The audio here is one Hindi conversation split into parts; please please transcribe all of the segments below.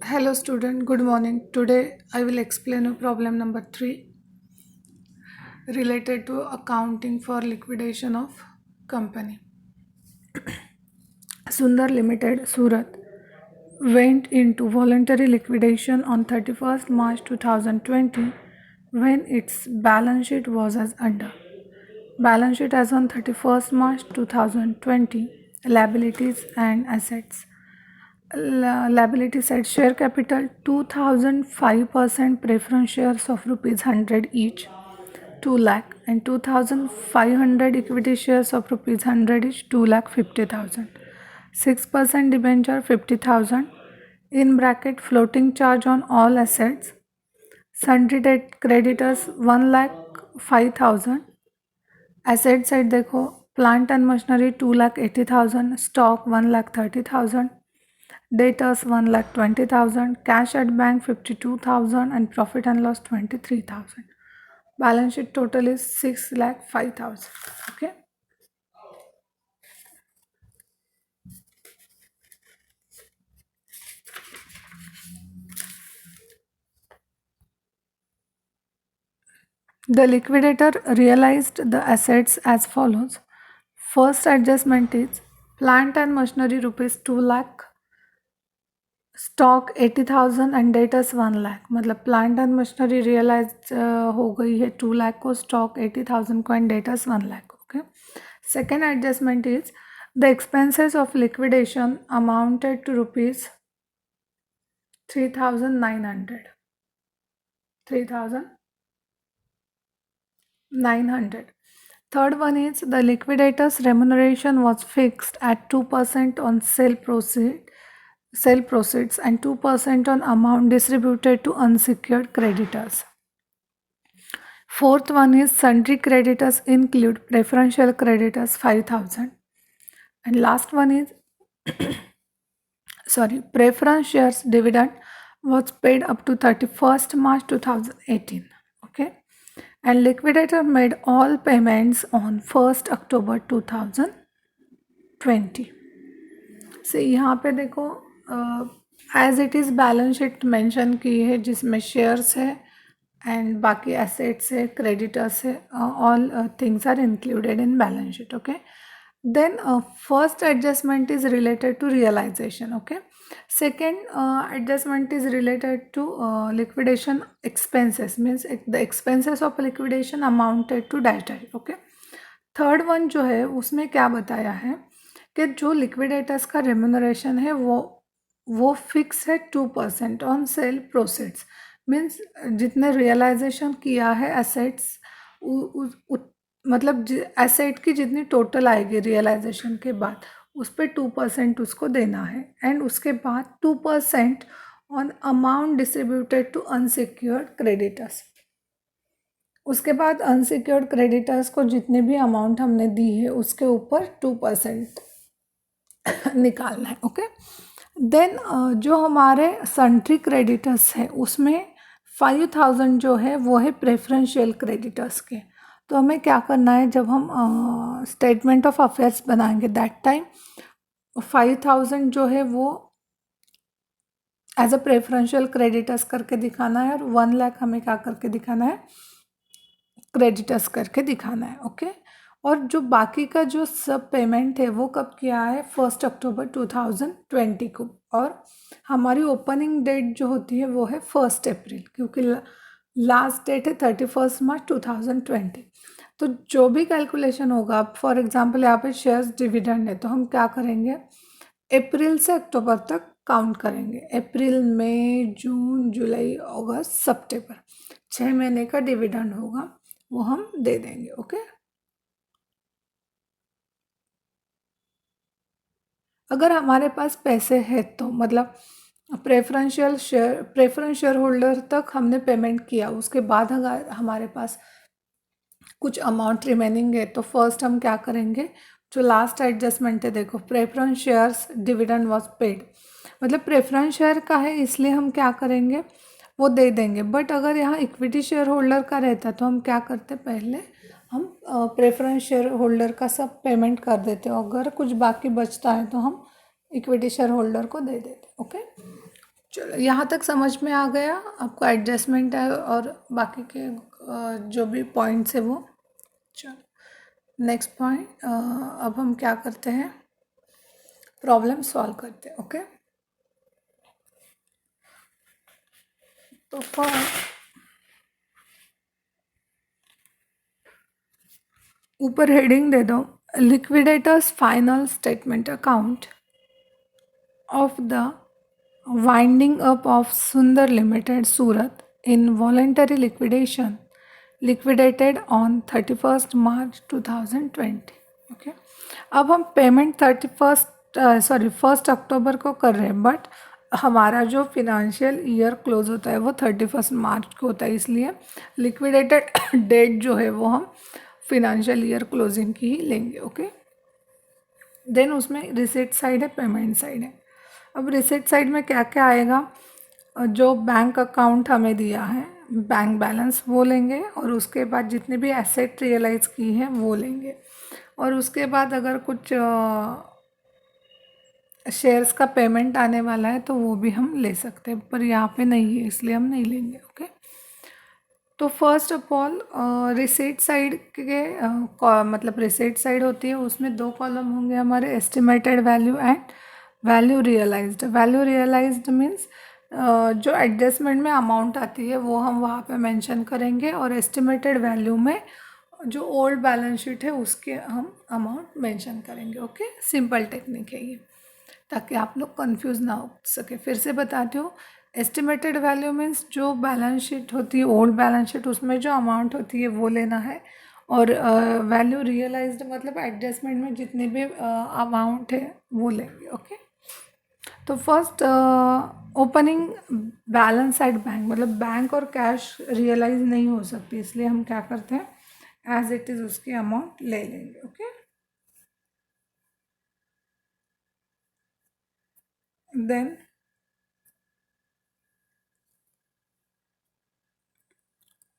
Hello student, good morning. Today I will explain you problem number 3 related to accounting for liquidation of company. Sundar Limited, Surat, went into voluntary liquidation on 31st March 2020 when its balance sheet was as under. Balance sheet as on 31st March 2020, liabilities and assets. Liability side, share capital 2005% preference shares of rupees 100 each, 2 lakh, and 2500 equity shares of rupees 100 each, 2,50,000. 6% debenture 50,000, in bracket floating charge on all assets. Sundry debt creditors 1,05,000. Asset side देखो, plant and machinery 2,80,000, stock 1,30,000, debtors 1,20,000, cash at bank 52,000, and profit and loss 23,000. Balance sheet total is 6,05,000. Okay. The liquidator realized the assets as follows. First adjustment is plant and machinery rupees 2 lakh, stock 80,000 and debtors 1 lakh. मतलब प्लांट एंड मशीनरी रियलाइज हो गई है 2 लाख को, स्टॉक 80,000 को and debtors 1 lakh. Okay. Second adjustment is the expenses of liquidation amounted to rupees 3,900. 3,900. Third one is the liquidator's remuneration was fixed at 2% on sale proceeds and 2% on amount distributed to unsecured creditors. Fourth one is sundry creditors include preferential creditors 5,000. And last one is preference shares dividend was paid up to 31st March 2018. Okay. And liquidator made all payments on 1st October 2020. से यहाँ पे देखो as it is balance sheet mention की है जिसमें शेयर्स है एंड बाकी एसेट्स है, क्रेडिटर्स है, all things are included in balance sheet. Okay. Then first adjustment is related to realization. Okay. Second adjustment is related to liquidation expenses, means the expenses of liquidation amounted to dietary. Okay. Third one जो है उसमें क्या बताया है कि जो लिक्विडेटर्स का रेम्यूनरेशन है वो फिक्स है 2% ऑन सेल प्रोसीड्स. मीन्स जितने रियलाइजेशन किया है एसेट्स, मतलब एसेट की जितनी टोटल आएगी रियलाइजेशन के बाद उस पर 2% उसको देना है. एंड उसके बाद 2% on amount distributed to unsecured creditors. उसके बाद अनसिक्योर्ड क्रेडिटर्स को जितने भी अमाउंट हमने दी है उसके ऊपर 2% निकालना है. ओके. देन जो हमारे सन्ट्री क्रेडिटर्स है उसमें 5,000 जो है वो है प्रेफरेंशियल क्रेडिटर्स के. तो हमें क्या करना है, जब हम स्टेटमेंट ऑफ अफेयर्स बनाएंगे दैट टाइम 5,000 जो है वो एज अ प्रेफरेंशियल क्रेडिटर्स करके दिखाना है और 1 लाख हमें क्या करके दिखाना है, क्रेडिटर्स करके दिखाना है. ओके. और जो बाकी का जो सब पेमेंट है वो कब किया है, 1 अक्टूबर 2020 को. और हमारी ओपनिंग डेट जो होती है वो है 1 अप्रैल, क्योंकि लास्ट डेट है 31 मार्च 2020. तो जो भी कैलकुलेशन होगा, फॉर एग्जांपल यहाँ पे शेयर्स डिविडेंड है तो हम क्या करेंगे, अप्रैल से अक्टूबर तक काउंट करेंगे. अप्रैल, मई, जून, जुलाई, अगस्त, सितंबर, 6 महीने का डिविडेंड होगा वो हम दे देंगे. ओके. अगर हमारे पास पैसे है तो मतलब प्रेफरेंस शेयर होल्डर तक हमने पेमेंट किया, उसके बाद अगर हमारे पास कुछ अमाउंट रिमेनिंग है तो फर्स्ट हम क्या करेंगे, जो लास्ट एडजस्टमेंट है देखो, preference shares dividend was paid, मतलब प्रेफरेंस शेयर का है इसलिए हम क्या करेंगे वो दे देंगे. बट अगर यहाँ इक्विटी शेयर होल्डर का रहता तो हम क्या करते, पहले हम प्रेफरेंस शेयर होल्डर का सब पेमेंट कर देते, अगर कुछ बाकी बचता है तो हम इक्विटी शेयर होल्डर को दे देते. ओके. चलो यहाँ तक समझ में आ गया आपको एडजस्टमेंट है और बाकी के जो भी पॉइंट्स है वो। चलो नेक्स्ट पॉइंट, अब हम क्या करते हैं, प्रॉब्लम सॉल्व करते हैं। ओके, तो ऊपर हेडिंग दे दो, liquidators final statement account of the winding up of Sundar Limited Surat in voluntary liquidation liquidated on 31st March 2020। Okay, अब हम पेमेंट 1 अक्टूबर को कर रहे हैं, बट हमारा जो फिनेंशियल ईयर क्लोज होता है वो 31 मार्च को होता है, इसलिए लिक्विडेटेड डेट जो है वो हम फिनेंशियल ईयर क्लोजिंग की ही लेंगे। ओके, देन उसमें रिसीट साइड है, पेमेंट साइड है। अब रिसीट साइड में क्या क्या आएगा, जो बैंक अकाउंट हमें दिया है, बैंक बैलेंस वो लेंगे, और उसके बाद जितने भी एसेट रियलाइज़ की है वो लेंगे, और उसके बाद अगर कुछ शेयर्स का पेमेंट आने वाला है तो वो भी हम ले सकते हैं, पर यहाँ पे नहीं है इसलिए हम नहीं लेंगे। ओके, तो first of all receipt side के मतलब रिसीट साइड होती है, उसमें 2 कॉलम होंगे हमारे, estimated value and value realized. Value realized means जो एडजस्टमेंट में अमाउंट आती है वो हम वहाँ पे मेंशन करेंगे, और एस्टिमेटेड वैल्यू में जो ओल्ड बैलेंस शीट है उसके हम अमाउंट मेंशन करेंगे। ओके, सिंपल टेक्निक है ये, ताकि आप लोग कंफ्यूज ना हो सके। फिर से बताती हूँ, एस्टिमेटेड वैल्यू मीन्स जो बैलेंस शीट होती है, ओल्ड बैलेंस शीट, उसमें जो अमाउंट होती है वो लेना है, और वैल्यू रियलाइज्ड मतलब एडजस्टमेंट में जितने भी अमाउंट है वो लेंगे। ओके, तो first opening balance at bank, मतलब बैंक और कैश रियलाइज नहीं हो सकती, इसलिए हम क्या करते हैं, एज इट इज़ उसकी अमाउंट ले लेंगे। ओके, देन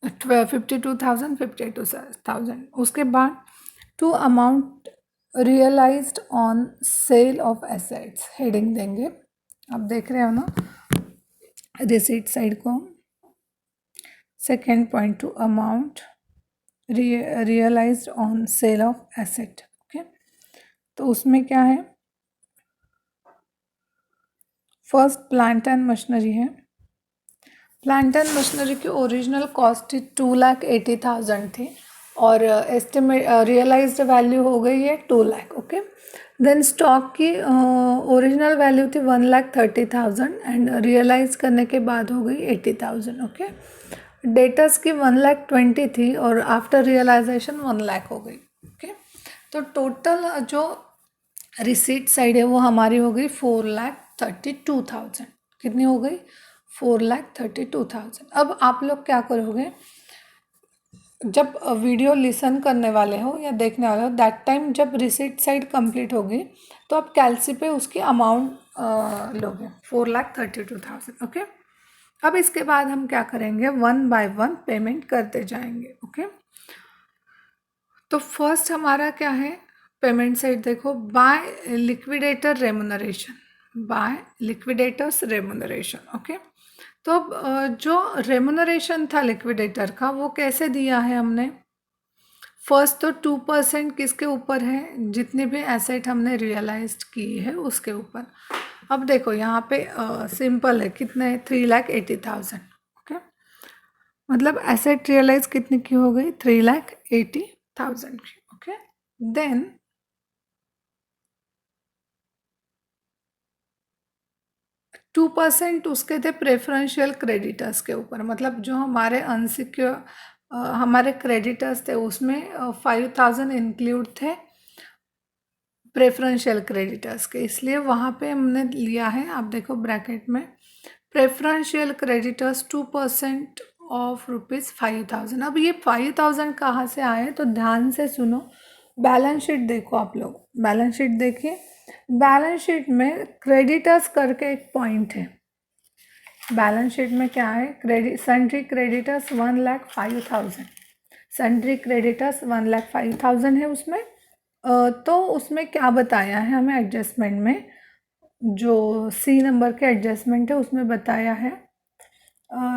52,000 उसके बाद to amount realized on sale of assets heading देंगे। आप देख रहे हो ना रिसीट साइड को। Second point, to amount realized on sale of asset. Okay, तो उसमें क्या है, फर्स्ट प्लांट एंड मशीनरी है। प्लांट एंड मशीनरी की ओरिजिनल कॉस्ट 2,80,000 थी, और एस्टिमेट रियलाइज्ड वैल्यू हो गई है 2 लाख। ओके, देन स्टॉक की ओरिजिनल वैल्यू थी 1,30,000 एंड रियलाइज करने के बाद हो गई 80,000। ओके, डेटर्स की 1,20,000 थी और आफ्टर रियलाइजेशन 1 लाख हो गई। ओके, तो टोटल जो रिसीट साइड है वो हमारी हो गई 4,32,000। कितनी हो गई, 4,32,000। अब आप लोग क्या करोगे, जब वीडियो लिसन करने वाले हो या देखने वाले हो, दैट टाइम जब रिसीट साइड कंप्लीट होगी तो आप कैलसी पे उसकी अमाउंट लोगे, 4,32,000। ओके, अब इसके बाद हम क्या करेंगे, 1 बाय 1 पेमेंट करते जाएंगे। ओके, तो फर्स्ट हमारा क्या है, पेमेंट साइड देखो, by liquidator remuneration, by liquidator's remuneration. Okay, तो अब जो रेमुनरेशन था लिक्विडेटर का वो कैसे दिया है हमने, फर्स्ट तो 2% किसके ऊपर है, जितने भी एसेट हमने रियलाइज की है उसके ऊपर। अब देखो यहाँ पे सिंपल है, कितने, 3,80,000। ओके, मतलब एसेट रियलाइज कितने की हो गई, 3,80,000 की। ओके, देन 2% उसके थे प्रेफरेंशियल क्रेडिटर्स के ऊपर, मतलब जो हमारे अनसिक्योर हमारे क्रेडिटर्स थे उसमें 5,000 इंक्लूड थे प्रेफरेंशियल क्रेडिटर्स के, इसलिए वहाँ पे हमने लिया है। आप देखो ब्रैकेट में, प्रेफरेंशियल क्रेडिटर्स 2% ऑफ ₹5,000। अब ये 5,000 कहाँ से आए, तो ध्यान से सुनो, बैलेंस शीट देखो आप लोग, बैलेंस शीट देखिए, बैलेंस शीट में क्रेडिटर्स करके एक पॉइंट है। बैलेंस शीट में क्या है, credit sundry creditors 1,05,000, sundry creditors 1,05,000 है उसमें। तो उसमें क्या बताया है हमें एडजस्टमेंट में, जो सी नंबर के एडजस्टमेंट है उसमें बताया है,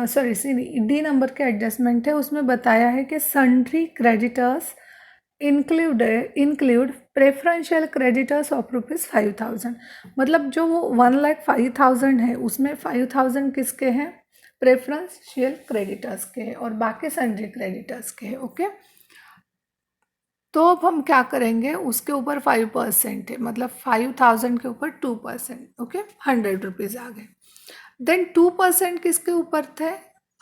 सॉरी सी डी नंबर के एडजस्टमेंट है उसमें बताया है कि sundry creditors include preferential creditors of ₹5,000। मतलब जो वो 1,05,000 है उसमें 5,000 किसके हैं, प्रेफरेंशियल क्रेडिटर्स के हैं और बाकी सन्ड्री क्रेडिटर्स के हैं। ओके, तो अब हम क्या करेंगे, उसके ऊपर 5% है, मतलब 5,000 के ऊपर 2%। ओके, ₹100 आ गए। देन 2% किसके ऊपर थे,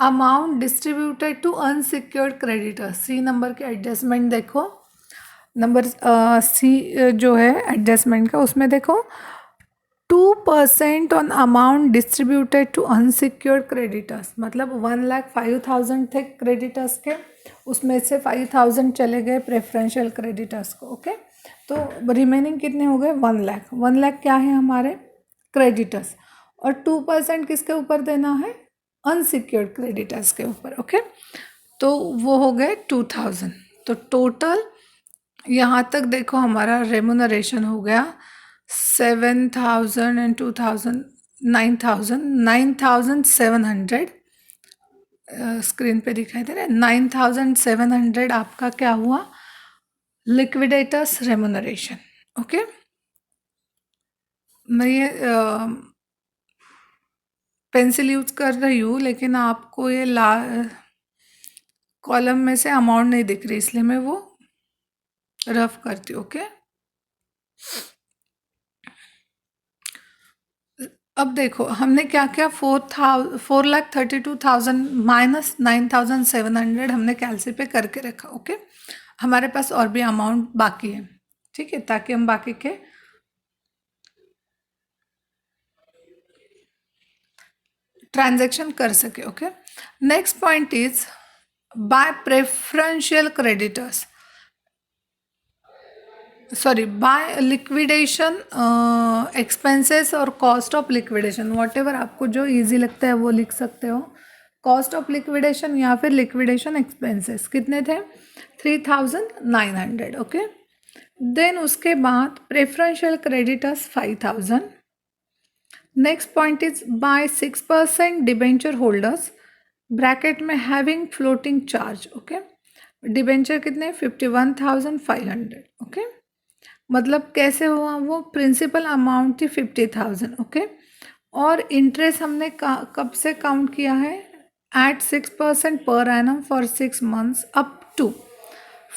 amount distributed to unsecured creditors. C number के एडजस्टमेंट देखो, नंबर सी जो है एडजस्टमेंट का, उसमें देखो 2% on amount distributed to unsecured creditors. मतलब 1,05,000 थे क्रेडिटर्स के, उसमें से 5,000 चले गए प्रेफरेंशियल क्रेडिटर्स को। ओके, तो रिमेनिंग कितने हो गए, 1,00,000। 1,00,000 क्या है हमारे क्रेडिटर्स, और 2% किसके ऊपर देना है, अनसिक्योर्ड क्रेडिटर्स के ऊपर। ओके, तो वो हो गए 2,000। तो टोटल यहाँ तक देखो हमारा रेमुनरेशन हो गया 7,000 एंड 2,000 9,700। स्क्रीन पे दिखाई दे रहा है 9,700 आपका क्या हुआ, लिक्विडेटर्स रेमुनरेशन। ओके, मैं ये पेंसिल यूज कर रही हूँ, लेकिन आपको ये कॉलम में से अमाउंट नहीं दिख रही, इसलिए मैं वो रफ करती हूँ। ओके, अब देखो हमने क्या क्या 4,32,000 माइनस 9,700 हमने कैलसी पे करके रखा। ओके, हमारे पास और भी अमाउंट बाकी है, ठीक है, ताकि हम बाकी के ट्रांजैक्शन कर सके। Okay, next point is by preferential creditors, sorry by liquidation expenses और cost of liquidation, whatever आपको जो इजी लगता है वो लिख सकते हो। कॉस्ट ऑफ लिक्विडेशन या फिर लिक्विडेशन एक्सपेंसेस कितने थे, 3,900। ओके, देन उसके बाद preferential creditors 5,000। Next point is by 6% debenture holders, bracket में having floating charge. Okay, debenture कितने, 51,500। ओके, मतलब कैसे हुआ, वो प्रिंसिपल अमाउंट थी 50,000। ओके, और इंटरेस्ट हमने कब से काउंट किया है, एट 6% पर annum for 6 months up to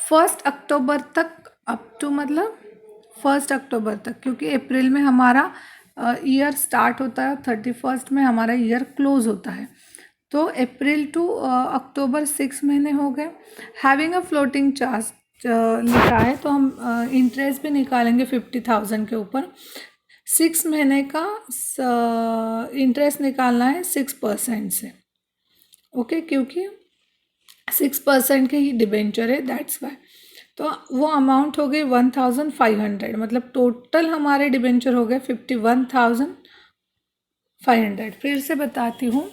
1 October तक। अप टू मतलब 1 अक्टूबर तक, क्योंकि अप्रैल में हमारा ईयर स्टार्ट होता है, 31 में हमारा ईयर क्लोज होता है। तो अप्रैल टू अक्टूबर 6 महीने हो गए। हैविंग अ फ्लोटिंग चार्ज लिखा है, तो हम इंटरेस्ट भी निकालेंगे 50,000 के ऊपर। 6 महीने का इंटरेस्ट निकालना है 6% से। ओके, क्योंकि 6% के ही डिबेंचर है, दैट्स वाई। तो वो अमाउंट हो गई 1,500, मतलब टोटल हमारे डिबेंचर हो गए 51,500। फिर से बताती हूँ,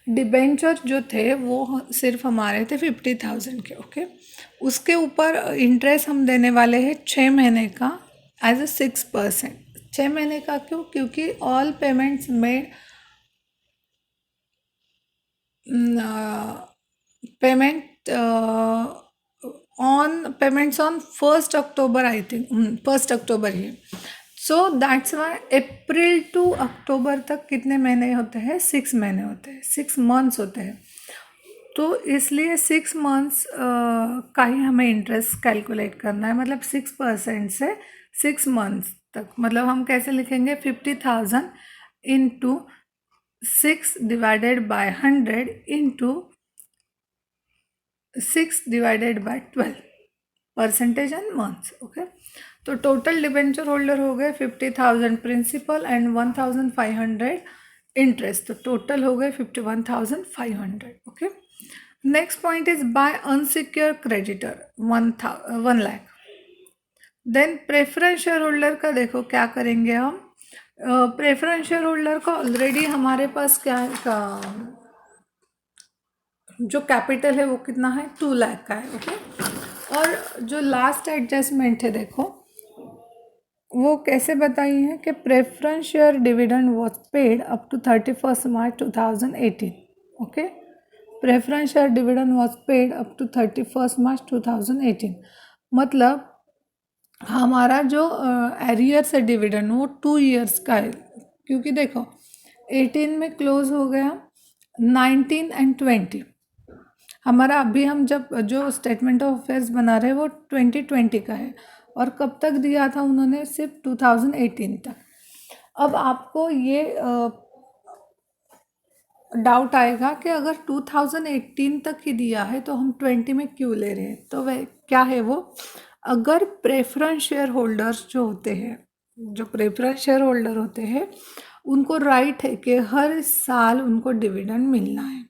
डिबेंचर जो थे वो सिर्फ हमारे थे 50,000 के। ओके, उसके ऊपर इंटरेस्ट हम देने वाले हैं 6 महीने का एज अ 6%। 6 महीने का क्यों, क्योंकि all payments made payment on payments on 1 October, I think 1 October ही। So that's why April to October तक कितने महीने होते हैं, 6 महीने होते हैं, 6 मंथ्स होते हैं। तो इसलिए 6 मंथ्स का ही हमें इंटरेस्ट कैलकुलेट करना है, मतलब 6% से 6 मंथ्स तक। मतलब हम कैसे लिखेंगे, 50,000 into 6 divided by 100 into 6 divided by 12 percentage and months. Okay, तो टोटल डिबेंचर होल्डर हो गए 50,000 प्रिंसिपल एंड 1,500 इंटरेस्ट, तो टोटल हो गए 51,500। Okay, next point is by unsecure creditor 1,00,000। Then preference share holder का देखो क्या करेंगे हम, प्रेफरेंस शेयर होल्डर का ऑलरेडी हमारे पास क्या है, जो कैपिटल है वो कितना है, 2,00,000 का है। ओके, और जो लास्ट एडजस्टमेंट है देखो, वो कैसे बताई हैं कि preference share dividend was paid up to 31 March 2018. Okay, preference share dividend was paid up to 31 March 2018. मतलब हमारा जो एरियर्स है डिविडेंड वो 2 ईयर्स का है, क्योंकि देखो 18 में क्लोज हो गया, 19 एंड 20 हमारा अभी हम जब जो स्टेटमेंट ऑफ अफेयर्स बना रहे हैं वो 2020 का है, और कब तक दिया था उन्होंने, सिर्फ 2018 तक. अब आपको ये डाउट आएगा कि अगर 2018 तक ही दिया है तो हम 20 में क्यों ले रहे हैं. तो वह क्या है वो, अगर प्रेफरेंस शेयर होल्डर्स जो होते हैं, जो प्रेफरेंस शेयर होल्डर होते हैं, उनको राइट है कि हर साल उनको डिविडेंड मिलना है.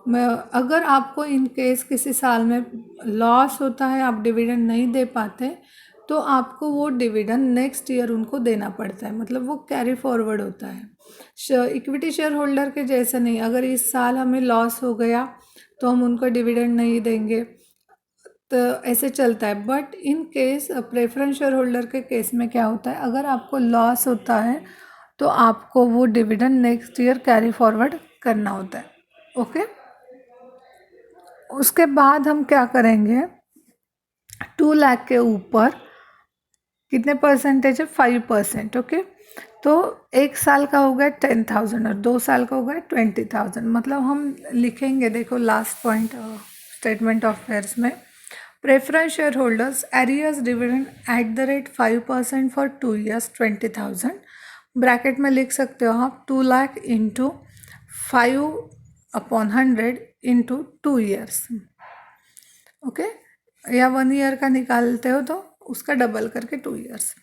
मैं अगर आपको इन केस किसी साल में लॉस होता है, आप डिविडेंड नहीं दे पाते, तो आपको वो डिविडेंड नेक्स्ट ईयर उनको देना पड़ता है, मतलब वो कैरी फॉरवर्ड होता है. इक्विटी शेयर होल्डर के जैसे नहीं, अगर इस साल हमें लॉस हो गया तो हम उनको डिविडेंड नहीं देंगे, तो ऐसे चलता है. But in case preference share holder के केस में क्या होता है, अगर आपको लॉस होता है तो आपको वो dividend next year carry forward करना होता है. ओके, उसके बाद हम क्या करेंगे, 2 लाख के ऊपर कितने परसेंटेज है, 5%. ओके, तो 1 साल का हो गया 10,000 और 2 साल का हो गया 20,000. मतलब हम लिखेंगे, देखो last point statement of affairs में, preference share holders arrears dividend at the rate 5% for 2 years 20,000. Bracket में लिख सकते हो आप 2 lakh into 5/100 into 2 years. Okay, या 1 ईयर का निकालते हो तो उसका डबल करके 2 ईयर्स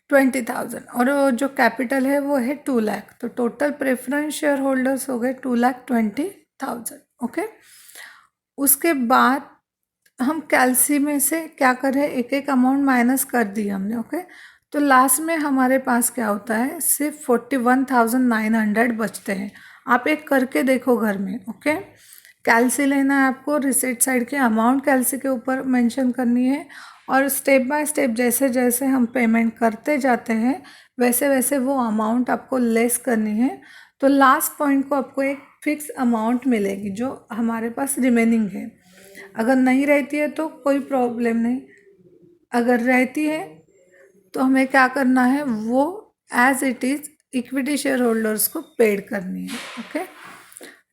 20,000, और जो कैपिटल है वो है 2 लाख. तो टोटल प्रेफरेंस शेयर होल्डर्स हो गए 2,20,000. ओके, उसके बाद हम कैलसी में से क्या करें, एक एक अमाउंट माइनस कर दी हमने. ओके, तो लास्ट में हमारे पास क्या होता है, सिर्फ 41,900 बचते हैं. आप एक करके देखो घर में. ओके, कैलसी लेना है आपको, रिसिट साइड के अमाउंट कैलसी के ऊपर मेंशन करनी है, और स्टेप बाय स्टेप जैसे जैसे हम पेमेंट करते जाते हैं वैसे वैसे वो अमाउंट आपको लेस करनी है. तो लास्ट पॉइंट को आपको एक फिक्स अमाउंट मिलेगी जो हमारे पास रिमेनिंग है. अगर नहीं रहती है तो कोई प्रॉब्लम नहीं, अगर रहती है तो हमें क्या करना है, वो as it is equity share holders को पेड करनी है. ओके,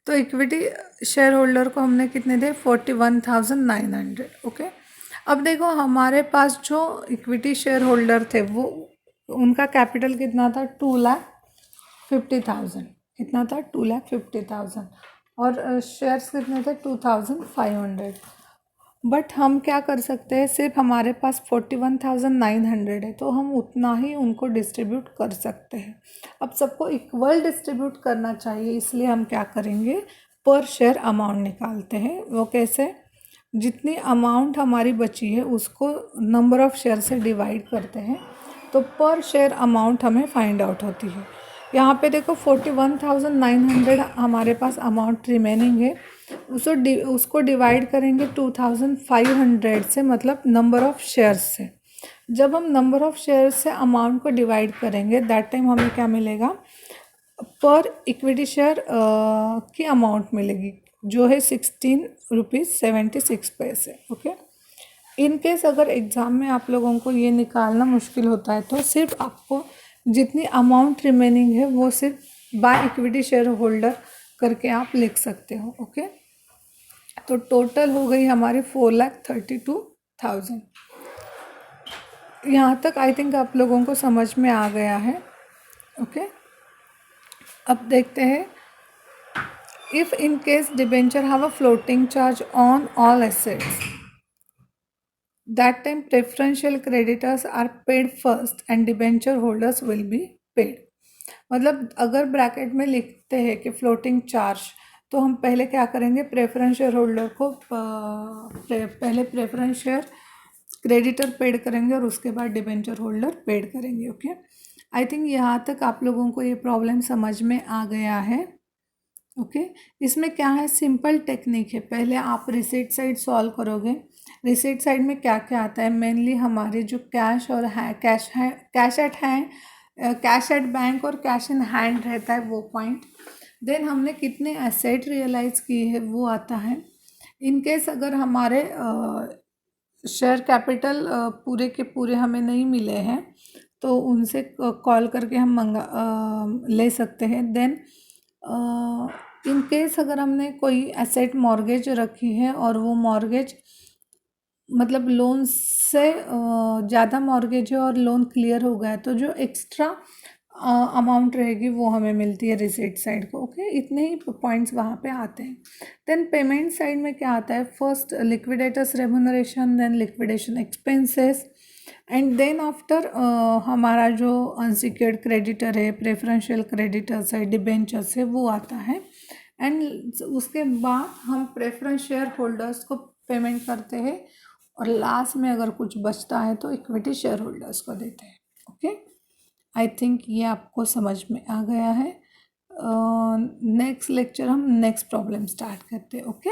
तो इक्विटी शेयर होल्डर को हमने कितने दे, 41,900. ओके, अब देखो हमारे पास जो इक्विटी शेयर होल्डर थे वो, उनका कैपिटल कितना था, 2,50,000. कितना था, 2,50,000, और शेयर्स कितने थे, 2,500. बट हम क्या कर सकते हैं, सिर्फ हमारे पास 41,900 है तो हम उतना ही उनको डिस्ट्रीब्यूट कर सकते हैं. अब सबको इक्वल डिस्ट्रीब्यूट करना चाहिए, इसलिए हम क्या करेंगे, पर शेयर अमाउंट निकालते हैं. वो कैसे, जितनी अमाउंट हमारी बची है उसको नंबर ऑफ़ शेयर से डिवाइड करते हैं, तो पर शेयर अमाउंट हमें फाइंड आउट होती है. यहाँ पे देखो 41,900 हमारे पास अमाउंट रिमेनिंग है, उसको डिवाइड करेंगे 2,500 से, मतलब नंबर ऑफ़ शेयर्स से. जब हम नंबर ऑफ़ शेयर्स से अमाउंट को डिवाइड करेंगे दैट टाइम हमें क्या मिलेगा, पर इक्विटी शेयर की अमाउंट मिलेगी जो है 16 रुपीज़ 76 पैसे. ओके, इन केस अगर एग्ज़ाम में आप लोगों को ये निकालना मुश्किल होता है तो सिर्फ आपको जितनी अमाउंट रिमेनिंग है वो सिर्फ बाय इक्विटी शेयर होल्डर करके आप लिख सकते हो. ओके, तो टोटल हो गई हमारी 4,32,000. यहाँ तक आई थिंक आप लोगों को समझ में आ गया है. ओके, अब देखते हैं, if in case debenture have a floating charge on all assets, that time preferential creditors are paid first and debenture holders will be paid. मतलब अगर ब्रैकेट में लिखते हैं कि फ्लोटिंग चार्ज, तो हम पहले क्या करेंगे, प्रेफरेंस शेयर होल्डर को पहले प्रेफरेंस शेयर क्रेडिटर पेड करेंगे और उसके बाद डिबेंचर होल्डर पेड करेंगे. ओके, आई थिंक यहाँ तक आप लोगों को ये प्रॉब्लम समझ में आ गया है. ओके इसमें क्या है, सिंपल टेक्निक है। पहले आप रिसीट साइड सॉल्व करोगे। रिसीट साइड में क्या क्या आता है, मेनली हमारे जो कैश और कैश एट बैंक और कैश इन हैंड रहता है वो पॉइंट। देन हमने कितने एसेट रियलाइज किए हैं वो आता है। इन केस अगर हमारे शेयर कैपिटल पूरे के पूरे हमें नहीं मिले हैं तो उनसे कॉल करके हम ले सकते हैं। देन इन केस अगर हमने कोई एसेट मॉर्गेज रखी है और वो मॉर्गेज मतलब लोन से ज़्यादा मॉर्गेज है और लोन क्लियर हो गया है तो जो एक्स्ट्रा अमाउंट रहेगी वो हमें मिलती है रिसीट साइड को। ओके इतने ही पॉइंट्स वहाँ पे आते हैं। देन पेमेंट साइड में क्या आता है, first liquidator's remuneration, then liquidation expenses and then after हमारा जो अनसिक्योर्ड क्रेडिटर है, प्रेफरेंशियल क्रेडिटर्स है, डिबेंचर्स है वो आता है। एंड उसके बाद हम प्रेफरेंस शेयर होल्डर्स को पेमेंट करते हैं और लास्ट में अगर कुछ बचता है तो इक्विटी शेयर होल्डर्स को देते हैं। ओके आई थिंक ये आपको समझ में आ गया है। नेक्स्ट लेक्चर हम नेक्स्ट प्रॉब्लम स्टार्ट करते हैं। ओके